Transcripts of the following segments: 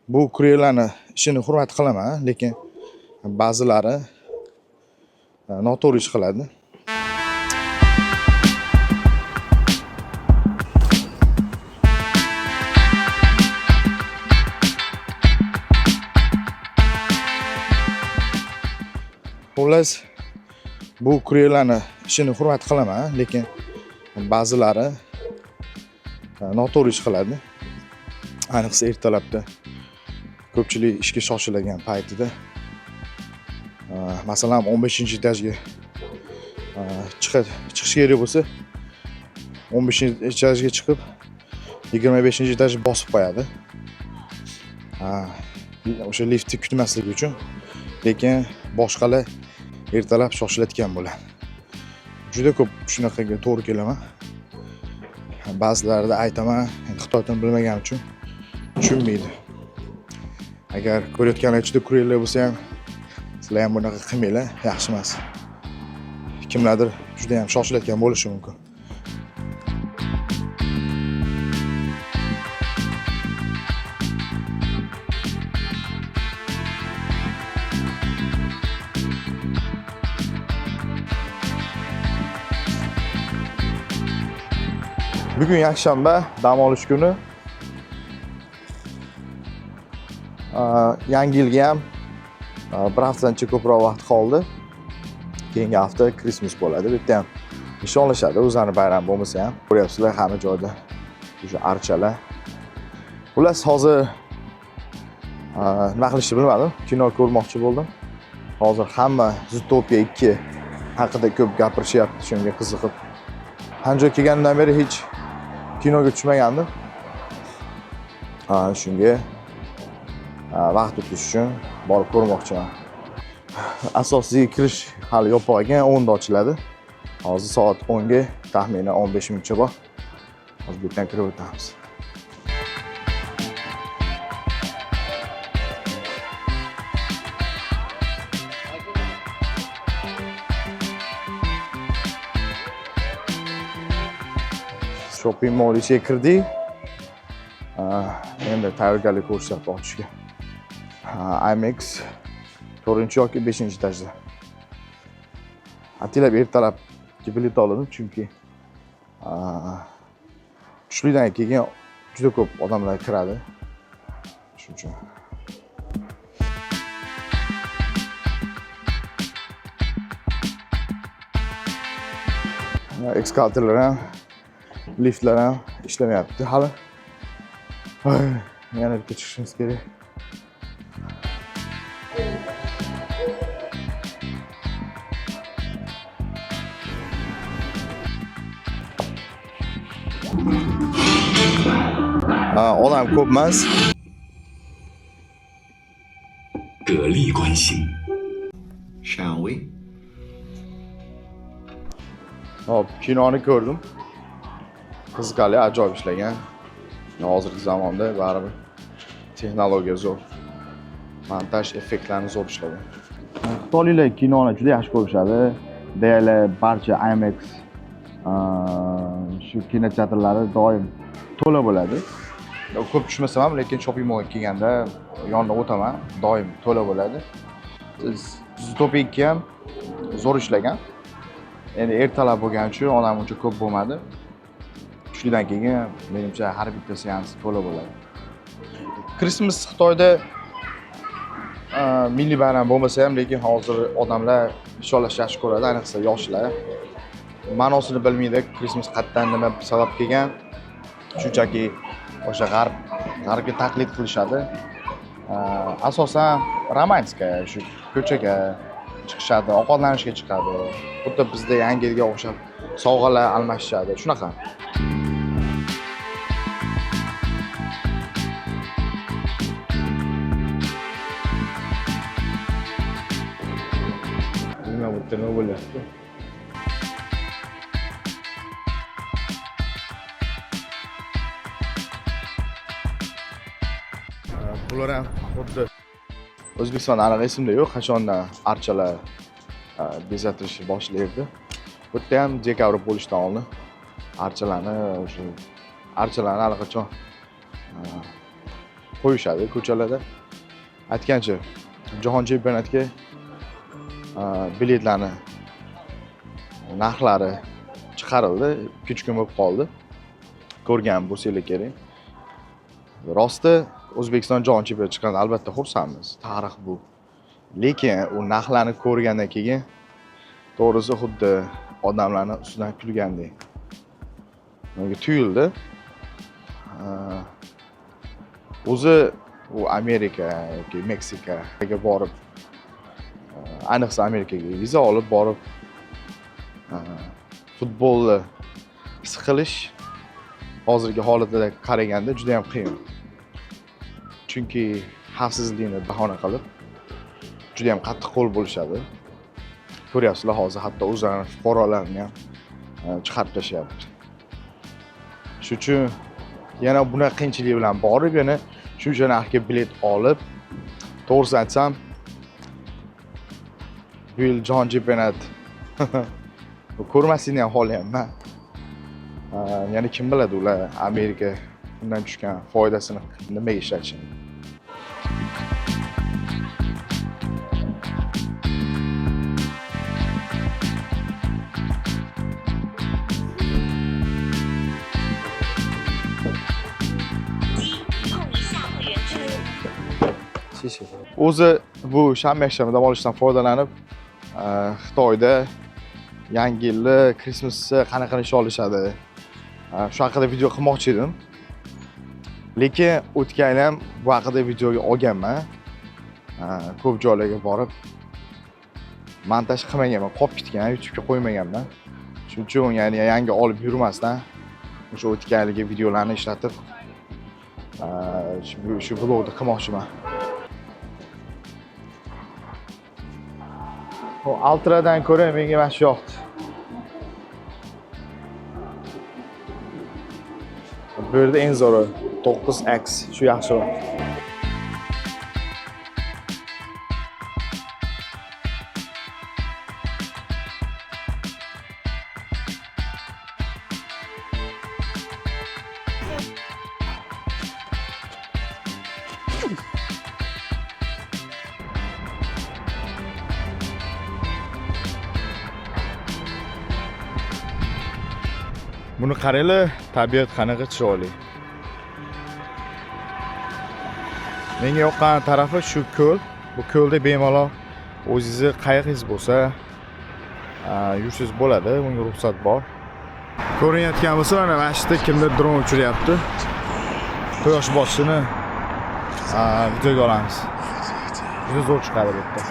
Bu kurerlarni ishini hurmat qilaman, lekin ba'zilari noto'g'ri ish qiladi. Xullas, bu kurerlarni ishini hurmat qilaman, lekin ba'zilari noto'g'ri ish qiladi. Ayniqsa ertalabda ko'pchilik ishga shoshiladigan paytida, masalan 15-etajga chiqish kerak bo'lsa, 15-etajga chiqib 25-etajga bosib qo'yadi. O'sha liftni kutmaslik uchun, lekin boshqalar ertalab shoshilayotgan bo'ladi. Juda ko'p shunaqaga to'g'ri kelaman. Ba'zilarida aytaman, Xitoy tilini bilmaganim uchun tushunmaydi. Agar ko'rayotganlar ichida kurerlar bo'lsa ham, sizlar ham bunaqa qilmanglar, yaxshi emas. Kimlardir juda ham shoshilayotgan bo'lishi mumkin. Bugun yakshanba, dam olish kuni. Yangi yilga ham bir haftadancha ko'proq vaqt qoldi. Keyingi hafta Christmas bo'ladi. Bu yerda ham nishonlashadi, o'zlarining bayrami bo'lmasa ham. Ko'ryapsizlar, hamma joyda o'sha archalar. Xullas, hozir nima qilishni bilmadim. Kino ko'rmoqchi bo'ldim. Hozir hamma Zootopia 2 haqida ko'p gapirishyapti, shunga qiziqib. Qancha kelgandan beri hech kinoga tushmagandim. Shunga vaqt o'tish uchun borib ko'rmoqchiman. Asosiy kirish hali yopiq ekan, 10 da ochiladi. Hozir soat 10 ga taxminan 15 minutcha bor. Hozir bu yerdan kirib o'tamiz. Shopping mall ichiga kirdik. Endi tayyorgarlik ko'rsatib ochishga. IMAX 4 yoki 5-etajda. Atilab ertalabki bilet oldim, chunki tushlikdan keyin juda ko'p odamlar kiradi. Shuning uchun. Eskalatorlar ham, liftlar ham ishlamayapti hali. Yana bitta chiqishimiz kerak. Odam ko'p emas. 得力关心。 Shall we? Hop, kinoni ko'rdim. Qiziqarli, ajoyib ishlagan. Hozirgi zamonda baribir texnologiya zo'r. Montaj effektlarini zo'r ishlagan. Xitoyliklar kinoni juda yaxshi ko'rishadi. Deyarli barcha IMAX shu kinoteatrlari doim to'la bo'ladi. Ko'p tushmasam ham, lekin shopping mallga kelganda yonidan o'taman, doim to'la bo'ladi. Zootopia 2 ham zo'r ishlagan. Endi ertalab bo'lgani uchun odam uncha ko'p bo'lmadi. Tushlikdan keyin menimcha har bitta seans to'la bo'ladi. Christmas Xitoyda milliy bayram bo'lmasa ham, lekin hozir odamlar nishonlashni yaxshi ko'radi, ayniqsa yoshlar. Ma'nosini bilmaydi, Christmas qayerdan nima sabab kelgan. Shunchaki o'sha g'arbga taqlid qilishadi. Asosan romantika, shu ko'chaga chiqishadi, ovqatlanishga chiqadi. Xuddi bizda Yangi yilga o'xshab sovg'alar almashishadi, shunaqa. Nima bo'lyapti? Bular ham xuddi O'zbekistonda aniq esimda yo'q, qachondan archalar bezatilishni boshlaydi. Bu yerda ham dekabr bo'lishdan oldin archalarni allaqachon qo'yishadi ko'chalarda. Aytgancha, jahon chempionatiga biletlarni narxlari chiqarildi, 2-3 kun bo'lib qoldi. Ko'rgan bo'lsanglar kerak. Rosti O'zbekiston jahon chempionati chiqqanda albatta xursandmiz. Tarix bu. Lekin u narxlarni ko'rgandan keyin to'g'risi xuddi odamlarni ustidan kulgandek. Menga tuyuldi. O'zi u Amerika yoki Meksikaga borib, ayniqsa Amerikaga viza olib borib, futbolni his qilish hozirgi holatida qaraganda juda ham qiyin. Chunki xavfsizlikni bahona qilib juda ham qattiq qo'l bo'lishadi. Ko'ryapsizlar, hozir hatto o'zlarining fuqarolarini ham chiqarib tashyapti. Shuning uchun yana bunaqa qiyinchilik bilan borib, yana shuncha narxga bilet olib, to'g'risi aytsam, bu yil jahon chempionati ko'rmaslikni ham xohlayapman. Yana kim biladi, ular Amerika bundan tushgan foydasini nimaga ishlatishini. O'zi bu shanba yakshanba dam olishdan foydalanib, Xitoyda Yangi yilni, Krismasni qanaqa qilish olishadi. Shu haqida video qilmoqchi edim. Lekin o'tgan yil ham bu haqida videoga olganman. Ko'p joylarga borib montaj qilmaganman, qolib ketgan, YouTube'ga qo'ymaganman. Shuning uchun ya'ni yangi olib yurmasdan o'sha o'tgan yilgi videolarni ishlatib shu vlogni qilmoqchiman. O Ultra'dan ko'ra menga mana shu yoqdi. Bu yerda eng zo'ri 9X shu yaxshiroq. Buni qaranglar, tabiat qanaqa chiroyli. Menga yoqqan tarafi shu ko'l. Bu ko'lda bemalol o'zingizni qayiqingiz bo'lsa, yursangiz bo'ladi, bunga ruxsat bor. Ko'rinayotgan bo'lsa, mana shu yerda kimdir dron uchiryapti. Quyosh botishini videoga olamiz. Juda zo'r chiqadi bu yerda.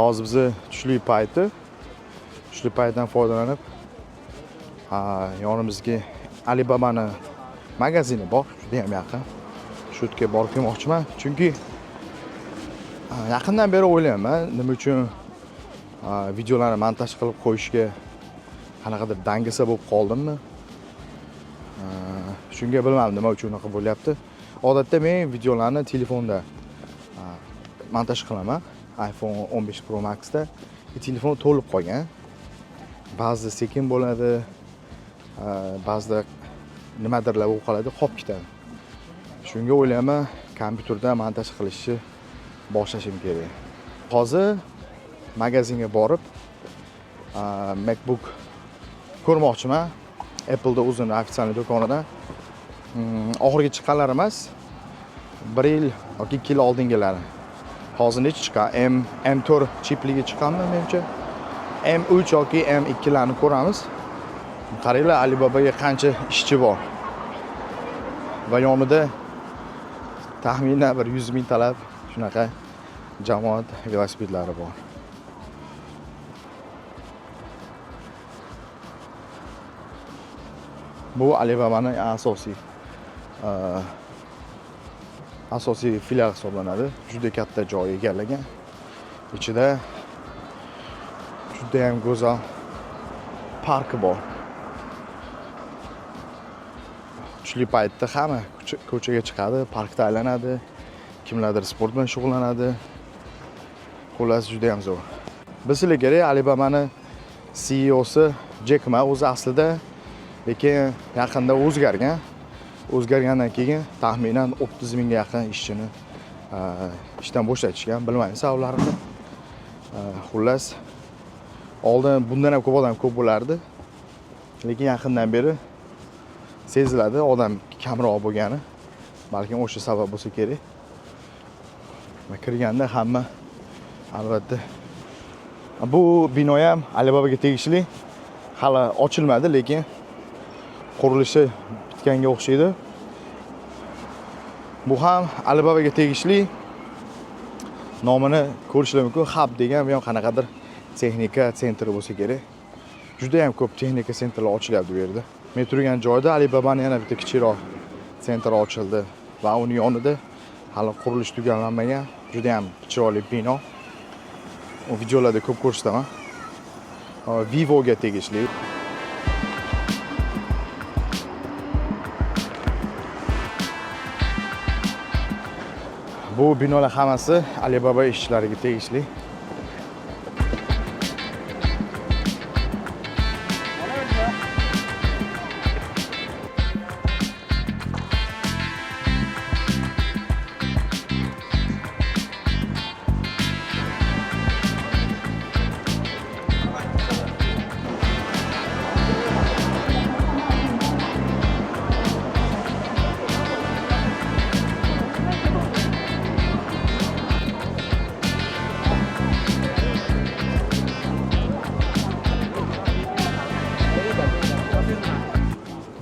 Hozir biz tushlik paytdan foydalanib, yonimizga Alibaba'ning magazini bor, juda ham yaqin. Shu yerga borib kelmoqchiman, chunki yaqindan beri o'ylayapman, nima uchun videolarni montaj qilib qo'yishga qanaqadir dangasa bo'lib qoldimmi? Shunga bilmadim nima uchun unaqa bo'lyapti. Odatda men videolarni telefonda montaj qilaman. iPhone 15 Pro Max da telefon to'lib qolgan. Ba'zida sekin bo'ladi, ba'zida nimadirlar bo'lib qoladi, qolib ketadi. Shunga o'ylayman, kompyuterda montaj qilishni boshlashim kerak. Hozir magazinga borib, MacBook ko'rmoqchiman. Apple'da o'zini ofitsial do'konidan. Oxirgi chiqqanlar emas, 1 yil yoki 2 yil oldingilari. Hozir necha chiqqan? M4 chipligi chiqqanmi menimcha? M3 yoki M2 larni ko'ramiz. Qaranglar, Alibabaga qancha ishchi bor. Va yonida taxminan bir 100 ming talab shunaqa jamoat velosipedlari bor. Bu Alibabaning asosiy filial hisoblanadi. Juda katta joy egallagan. Ichida juda ham go'zal parki bor. Tushli paytda hamma ko'chaga chiqadi, parkda aylanadi. Kimlardir sport bilan shug'ullanadi. Xullas juda ham zo'r. Bilsizlar kerak, Alibaba'ni CEOsi Jack Ma o'zi aslida lekin yaqinda o'zgargan. O'zgargandan keyin taxminan 30 mingga yaqin ishchini ishdan bo'shatishgan. Bilmayman sabablarini. Xullas oldin bundan ham ko'p odam ko'p bo'lardi. Lekin yaqindan beri seziladi odam kamroq bo'lgani. Balkim o'sha sabab bo'lsa kerak. Men kirganda hamma albatta bu bino ham Alibabaga tegishli. Hali ochilmadi, lekin qurilishi bitganga o'xshaydi. Bu ham Alibabaga tegishli. Nomini ko'rishlar mumkin. Hub degan bu ham qanaqadir texnika sentri bo'lsa kerak. Juda ham ko'p texnika sentrlar ochilyapti bu yerda. Men turgan joyda Alibabaning yana bitta kichikroq sentr ochildi va uning yonida hali qurilish tugallanmagan juda ham chiroyli bino. O videolarda ko'p ko'rsataman. Vivoga tegishli. Bu binolar hammasi Alibaba ishchilariga tegishli.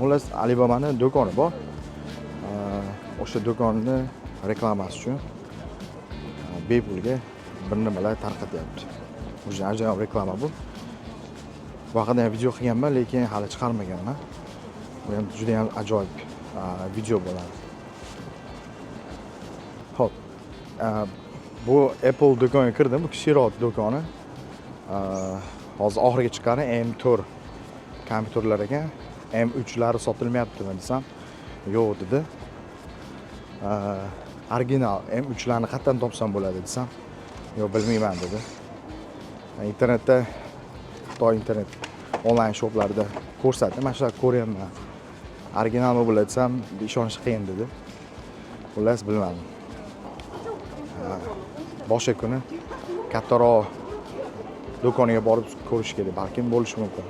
Xullas Alibabaning do'koni bor. O'sha do'konni reklamasi uchun bepulga bir nimalar tarqatyapti. O'sha ajoyib reklama bu. Bu haqida ham video qilganman, lekin hali chiqarmaganman. Bu ham juda ham ajoyib video bo'ladi. Xo'p. Bu Apple do'koniga kirdim. Bu kichikroq do'koni. Hozir oxiriga chiqqani M4 kompyuterlar ekan. M3'lari sotilmayaptimi desam, yo'q dedi. Original M3'larni qayerdan topsam bo'ladi desam, yo'q bilmayman dedi. Internetda Xitoy internet onlayn shoplarda ko'rsatdi. Mana shular ko'ryapman. Originalmi bo'ladi desam, ishonish qiyin dedi. Xullas bilmadim. Boshqa kuni kattaroq do'koniga borib ko'rish kerak, balkim bo'lishi mumkin.